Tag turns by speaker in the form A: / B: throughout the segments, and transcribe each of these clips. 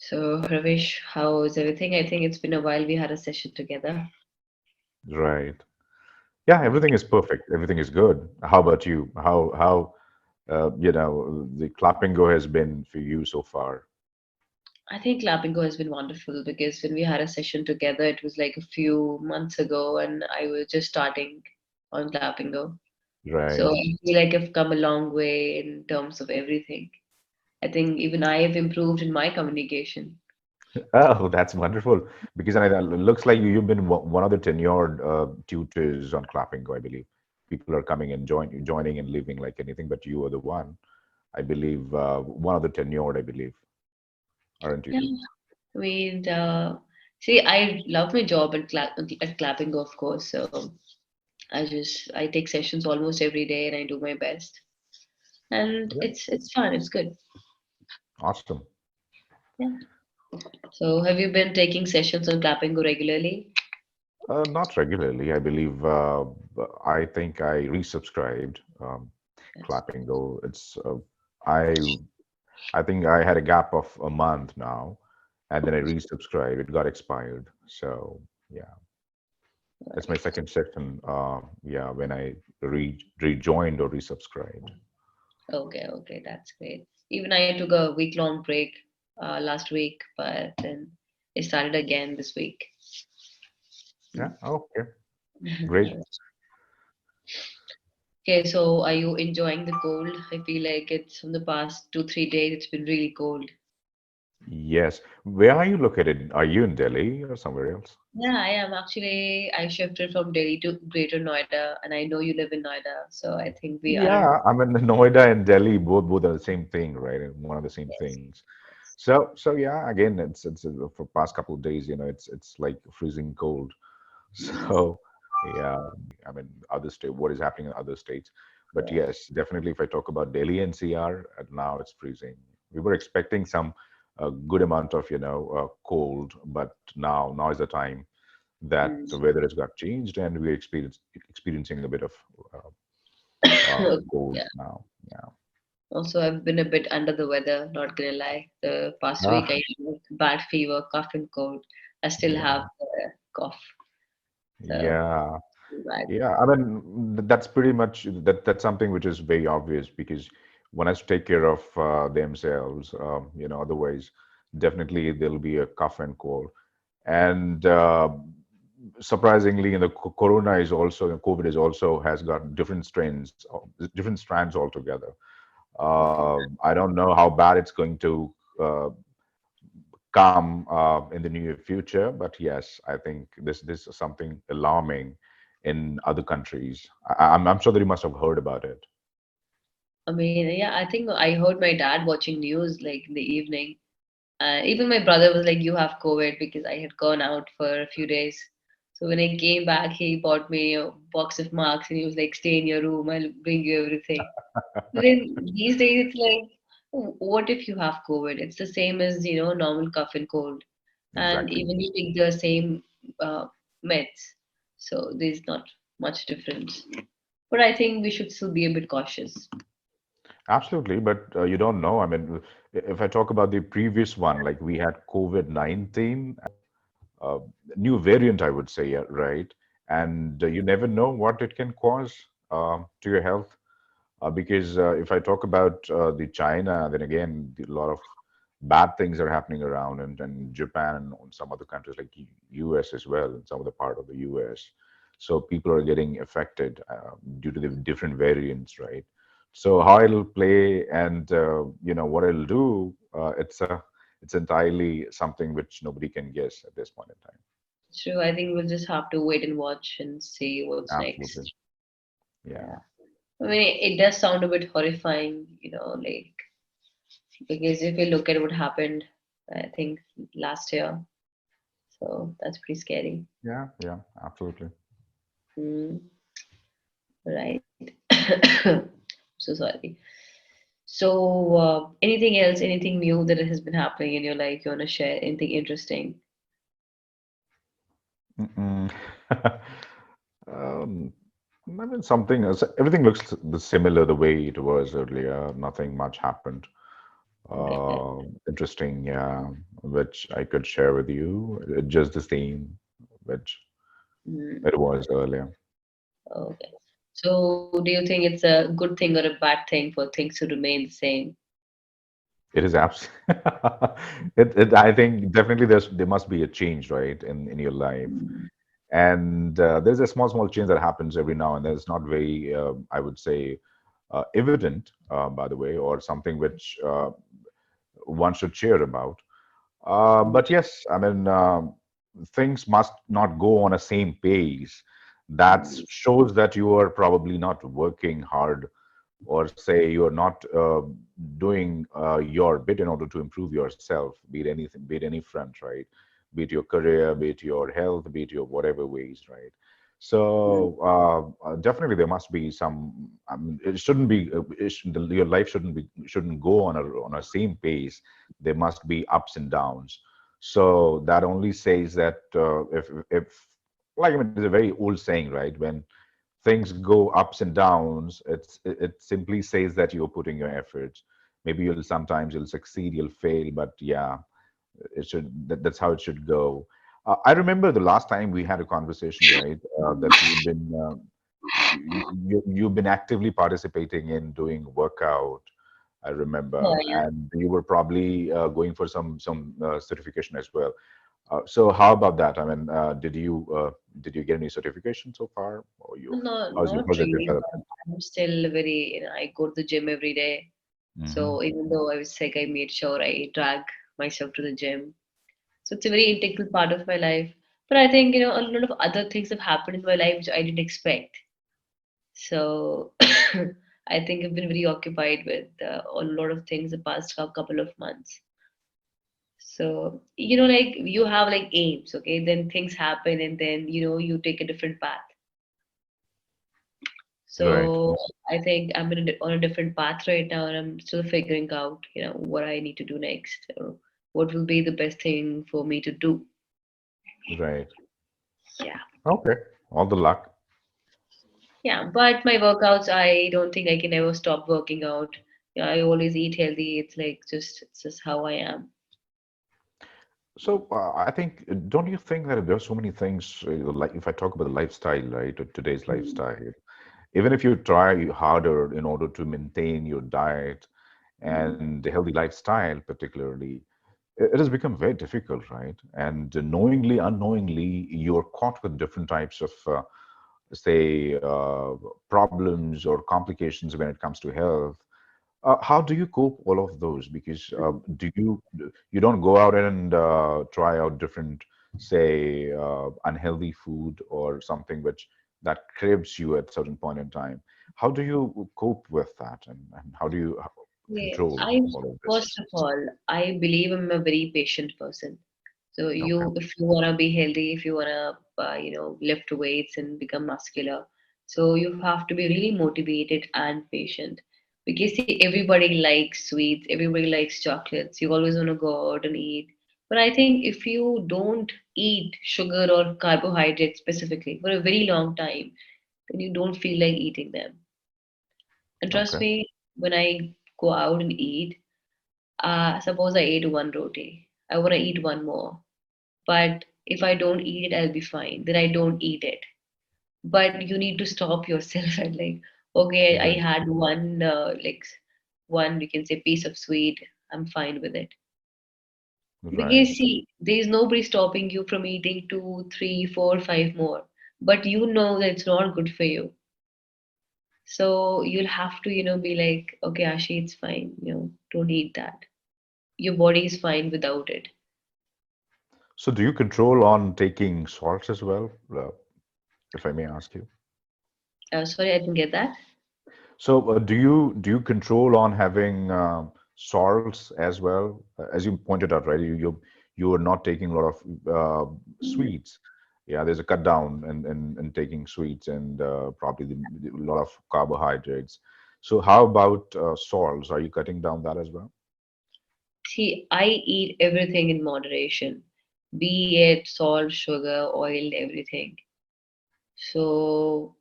A: So, Ravish, how is everything? I think it's been a while we had a session together.
B: Right. Yeah, everything is perfect. Everything is good. How about you? How the Clapingo has been for you so far?
A: I think Clapingo has been wonderful because when we had a session together, it was like a few months ago, and I was just starting on Clapingo. So
B: Right.
A: I feel like I've come a long way in terms of everything. I think even I have improved in my communication.
B: Oh, that's wonderful. Because it looks like you've been one of the tenured tutors on Clapingo, I believe. People are coming and joining and leaving like anything, but you are the one, I believe, one of the tenured, I believe, aren't
A: Yeah,
B: you?
A: I mean, see, I love my job at Clapingo, of course. So I take sessions almost every day, and I do my best. And
B: Yeah.
A: it's fun. It's good.
B: Awesome.
A: Yeah. So have you been taking sessions on Clapingo regularly?
B: Not regularly. I believe I think I resubscribed
A: Yes.
B: Clapingo. I I think I had a gap of a month now, and then I resubscribed. It got expired. So yeah, that's my second session. Yeah, when I rejoined or resubscribed.
A: Okay, okay, that's great. Even I took a week-long break last week, but then I started again this week.
B: Yeah. Okay. Great.
A: Okay, so are you enjoying the cold? I feel like it's from the past 2, 3 days, it's been really cold.
B: Yes. Where are you located? Are you in Delhi or somewhere else?
A: Yeah, I am actually. I shifted from Delhi to Greater Noida, and I know you live in Noida, so I think we aren't.
B: Yeah, I mean Noida and Delhi both are the same thing, right? And one of the same
A: Yes.
B: things. So yeah, again, it's for past couple of days, it's like freezing cold. So yeah, I mean other state, what is happening in other states? But
A: Yeah.
B: yes, definitely if I talk about Delhi NCR, now it's freezing. We were expecting some good amount of cold, but now is the time that
A: Mm.
B: the weather has got changed and we're experiencing a bit of uh, cold
A: Yeah.
B: now. Yeah.
A: Also, I've been a bit under the weather, not gonna lie. The past week
B: Ah,
A: I had bad fever, cough and cold. I still have
B: yeah.
A: the cough. So
B: Yeah.
A: bad.
B: Yeah. I mean, that's pretty much that's something which is very obvious because one has to take care of themselves. Otherwise, definitely there'll be a cough and cold. And surprisingly, corona is also COVID is also has got different strains, different strands altogether. I don't know how bad it's going to come in the near future. But yes, I think this is something alarming in other countries. I'm sure that you must have heard about it.
A: I mean, yeah, I think I heard my dad watching news like in the evening. Even my brother was like, "You have COVID," because I had gone out for a few days. So when I came back, he bought me a box of marks and he was like, "Stay in your room. I'll bring you everything." Then these days, it's like, what if you have COVID? It's the same as, normal cough and cold. And
B: Exactly.
A: even you take the same uh, meds. So there's not much difference. But I think we should still be a bit cautious.
B: Absolutely, but you don't know. I mean, if I talk about the previous one, like we had COVID-19, uh, new variant, I would say, yeah, right? And you never know what it can cause to your health. Because if I talk about the China, then again, a lot of bad things are happening around, and Japan and some other countries like US as well, and some other part of the US. So people are getting affected due to the different variants, right? So how it'll play and what it'll do, it's entirely something which nobody can guess at this point in time.
A: So I think we'll just have to wait and watch and see what's
B: Absolutely,
A: next. Yeah.
B: yeah.
A: I mean, it does sound a bit horrifying, like because if you look at what happened, I think last year, so that's pretty scary.
B: Yeah, yeah, absolutely.
A: Mm, right. So sorry. So, anything else, anything new that has been happening in your life you want to share? Anything interesting?
B: Mm-mm. Um, I mean, something else. Everything looks similar the way it was earlier. Nothing much happened.
A: Okay.
B: Interesting, yeah. which I could share with you, just the same which
A: Mm,
B: it was earlier.
A: okay. So, do you think it's a good thing or a bad thing for things to remain the same?
B: It is abs. I think definitely there must be a change, right, in your life.
A: Mm,
B: And there's a small change that happens every now and then. It's not very, I would say, evident, by the way, or something which one should cheer about. But yes, I mean, things must not go on a same pace. That
A: mm,
B: shows that you are probably not working hard, or say you're not doing your bit in order to improve yourself, be it anything, be it any front, right? Be it your career, be it your health, be it your whatever ways, right?
A: mm,
B: So definitely there must be some. I mean, it shouldn't be. Your life shouldn't go on a same pace. There must be ups and downs. So that only says that if like I mean, it's a very old saying, right? When things go ups and downs, it simply says that you're putting your efforts. Maybe you'll succeed, you'll fail, but yeah, that's how it should go. I remember the last time we had a conversation, right? That you've been actively participating in doing workout. I remember,
A: oh, yeah.
B: and you were probably going for some certification as well. So how about that? I mean, did you get any certification so far, or you
A: No, not
B: how's it
A: really,
B: developed?
A: but I'm still very, I go to the gym every day.
B: Hmm.
A: So even though I was sick, I made sure I drag myself to the gym. So it's a very integral part of my life. But I think, a lot of other things have happened in my life which I didn't expect. So I think I've been very occupied with a lot of things the past couple of months. So, like you have like aims, okay? Then things happen and then, you take a different path.
B: Right.
A: So I think I'm on a different path right now, and I'm still figuring out, what I need to do next, or what will be the best thing for me to do.
B: Right.
A: Yeah,
B: Okay. All the luck.
A: yeah. But my workouts, I don't think I can ever stop working out. Yeah, I always eat healthy. It's just how I am.
B: So I think, don't you think that there are so many things, like if I talk about the lifestyle, right, or today's
A: Mm,
B: lifestyle, even if you try harder in order to maintain your diet
A: mm.
B: and the healthy lifestyle, particularly, it has become very difficult, right? And knowingly, unknowingly, you're caught with different types of, say, problems or complications when it comes to health. How do you cope all of those? Because you don't go out and try out different, say, unhealthy food or something which that craves you at certain point in time. How do you cope with that, and how do you
A: Yeah,
B: control
A: I
B: all of this?
A: first of all, I believe I'm a very patient person. So
B: Okay.
A: if you wanna be healthy, if you wanna, lift weights and become muscular, so you have to be really motivated and patient. Because see, everybody likes sweets, everybody likes chocolates. You always wanna go out and eat. But I think if you don't eat sugar or carbohydrates specifically for a very long time, then you don't feel like eating them. And trust
B: Okay.
A: me, when I go out and eat, suppose I ate one roti, I wanna eat one more. But if I don't eat it, I'll be fine. Then I don't eat it. But you need to stop yourself and like, okay, I
B: Right.
A: had one one we can say piece of sweet. I'm fine with it. Because
B: Right.
A: see, there is nobody stopping you from eating two, three, four, five more. But you know that it's not good for you. So you'll have to, be like, okay, Ashi, it's fine. Don't eat that. Your body is fine without it.
B: So do you control on taking salts as well, if I may ask you?
A: Sorry, I didn't get that.
B: So, do you control on having salts as well? As you pointed out, right? You are not taking a lot of sweets. Yeah, there's a cut down in taking sweets and probably a lot of carbohydrates. So, how about salts? Are you cutting down that as well?
A: See, I eat everything in moderation, be it salt, sugar, oil, everything. So,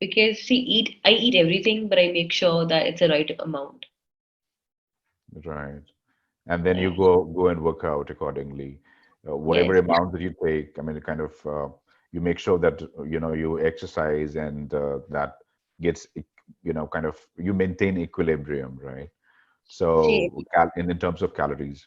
A: because see, I eat everything, but I make sure that it's the right amount.
B: Right. and then you
A: Right.
B: go and work out accordingly. Whatever
A: Yes.
B: amount that you take, I mean, kind of you make sure that you exercise and that gets kind of you maintain equilibrium, right?
A: See,
B: So in terms of calories.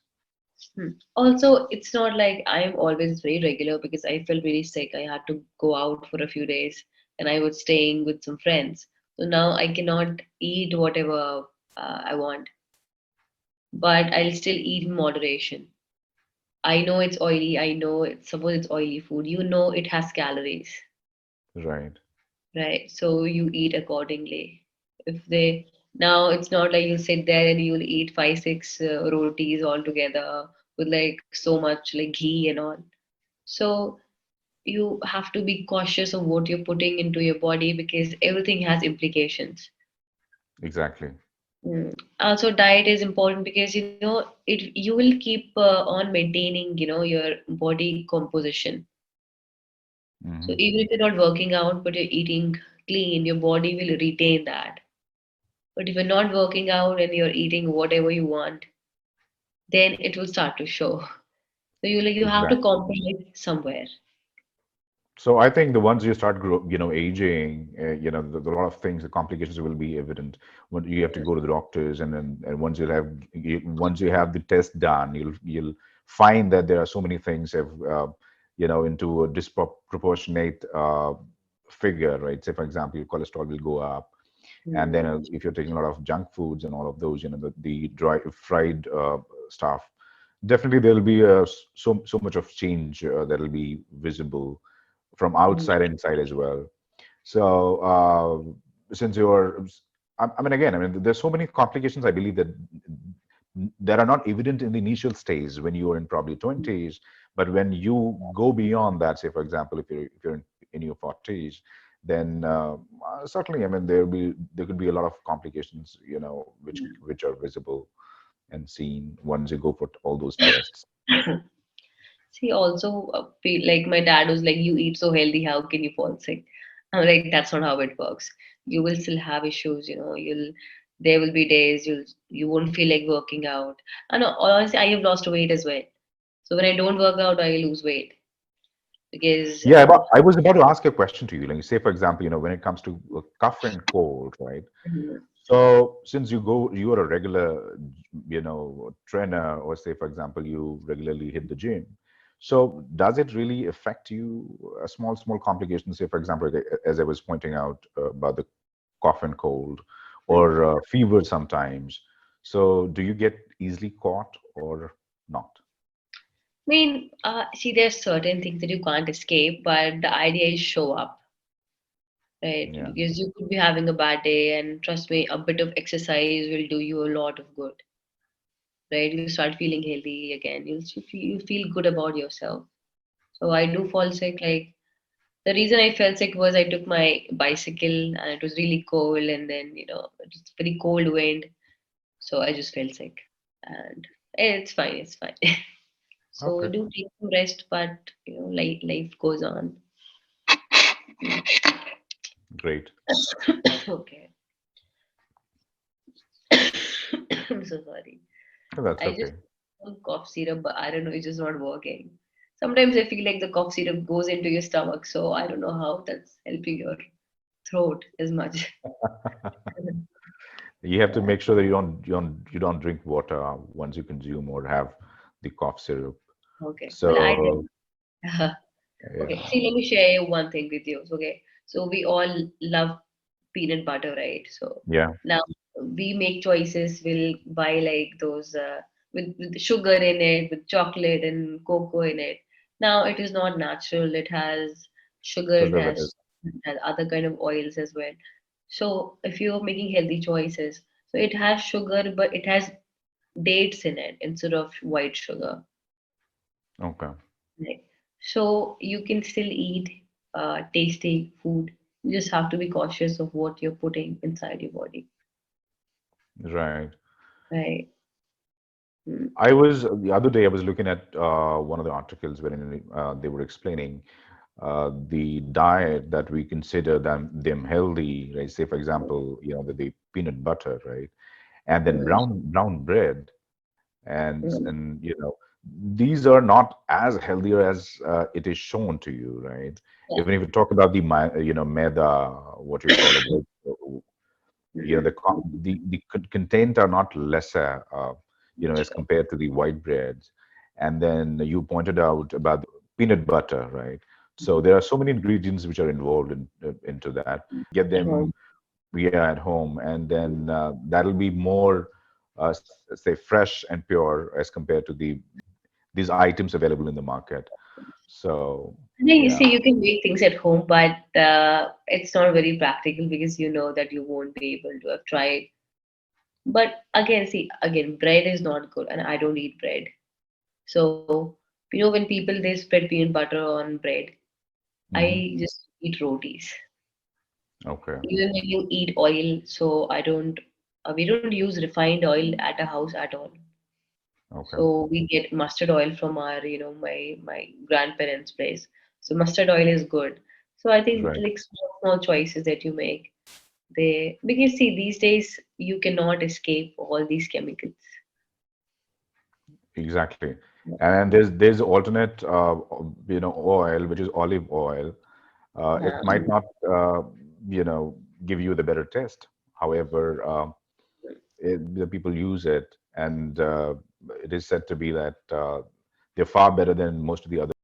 A: also, it's not like I'm always very regular because I felt really sick. I had to go out for a few days and I was staying with some friends. So now I cannot eat whatever I want, but I'll still eat in moderation. I know it's oily. I know suppose it's oily food. You know it has calories,
B: Right.
A: right? So you eat accordingly. If they now it's not like you'll sit there and you'll eat five, six rotis all together with like so much like ghee and all. So you have to be cautious of what you're putting into your body because everything has implications.
B: Exactly.
A: Also, diet is important because you will keep on maintaining your body composition. So
B: Hmm.
A: even if you're not working out but you're eating clean, your body will retain that. But if you're not working out and you're eating whatever you want, then it will start to show. So you have to
B: Exactly.
A: compromise somewhere.
B: So I think the ones you start aging, a lot of things, the complications will be evident when you have to go to the doctors, and then and once you have the test done, you'll find that there are so many things have into a disproportionate figure, right? Say for example, your cholesterol will go up, and then
A: Hmm.
B: if you're taking a lot of junk foods and all of those, the dry fried stuff, definitely there'll be so much of change that'll be visible from
A: Hmm.
B: outside inside as well. So since you're, I mean, again, I mean, there's so many complications. I believe that are not evident in the initial stage when you are in probably 20s, but when you go beyond that, say for example, if you're in your 40s, then certainly, I mean, there could be a lot of complications, which are visible and seen once you go for all those tests.
A: See, also, feel like my dad was like, "You eat so healthy, how can you fall sick?" I'm like, "That's not how it works. You will still have issues, there will be days you won't feel like working out." And honestly, I have lost weight as well. So when I don't work out, I lose weight because
B: Yeah, I was about to ask a question to you. Like, say, for example, when it comes to cough and cold, right? So, since you are a regular, trainer, or say, for example, you regularly hit the gym. So, does it really affect you? A small complications, say, for example, as I was pointing out about the cough and cold, or fever sometimes. So, do you get easily caught or not?
A: I mean, see, there's certain things that you can't escape, but the idea is show up, right?
B: Yeah,
A: Because you could be having a bad day, and trust me, a bit of exercise will do you a lot of good, right? You start feeling healthy again. You feel good about yourself. So I do fall sick. Like the reason I felt sick was I took my bicycle and it was really cold, and then it was very cold wind, so I just felt sick, and it's fine. It's fine. So
B: okay,
A: do take some rest, but life goes on.
B: great.
A: Okay. I'm so sorry.
B: That's
A: I just
B: okay.
A: some cough syrup, but I don't know, it's just not working. Sometimes I feel like the cough syrup goes into your stomach, so I don't know how that's helping your throat as much.
B: You have to
A: Yeah.
B: make sure that you don't drink water once you consume or have the cough syrup.
A: Okay. Well, I
B: So
A: think. Okay,
B: yeah,
A: see, let me share one thing with you. Okay, so we all love peanut butter, right? So
B: yeah,
A: now we make choices. We'll buy like those with sugar in it, with chocolate and cocoa in it. Now it is not natural. It has sugar.
B: preservatives.
A: It has other kind of oils as well. So if you're making healthy choices, so it has sugar, but it has dates in it instead of white sugar.
B: Okay,
A: Right. So you can still eat tasty food. You just have to be cautious of what you're putting inside your body.
B: right.
A: Right. Mm.
B: I was the other day I was looking at one of the articles wherein they were explaining the diet that we consider them healthy, right? Say, for example, the peanut butter, right? And then
A: Mm.
B: brown bread.
A: Mm.
B: and these are not as healthier as it is shown to you, right?
A: Yeah.
B: Even if you talk about the maida, what you call it, the
A: Mm-hmm.
B: content are not lesser, as compared to the white breads. And then you pointed out about the peanut butter, right? So there are so many ingredients which are involved into that. Get
A: At home.
B: them, yeah, at home, and then that'll be more, say, fresh and pure as compared to these items available in the market. So
A: I think you
B: yeah,
A: see, you can make things at home, but it's not very practical because you know that you won't be able to have tried. But again, see, again, bread is not good, and I don't eat bread. So, when people they spread peanut butter on bread,
B: hmm,
A: I just eat rotis.
B: okay,
A: Even when you eat oil, so I don't, we don't use refined oil at a house at all.
B: okay,
A: So we get mustard oil from our, my grandparents' place. So mustard oil is good. So I think
B: right,
A: like small choices that you make, they because see these days you cannot escape all these chemicals.
B: exactly. And there's alternate, oil, which is olive oil. It might not, give you the better taste. However, the people use it, and it is said to be that they're far better than most of the other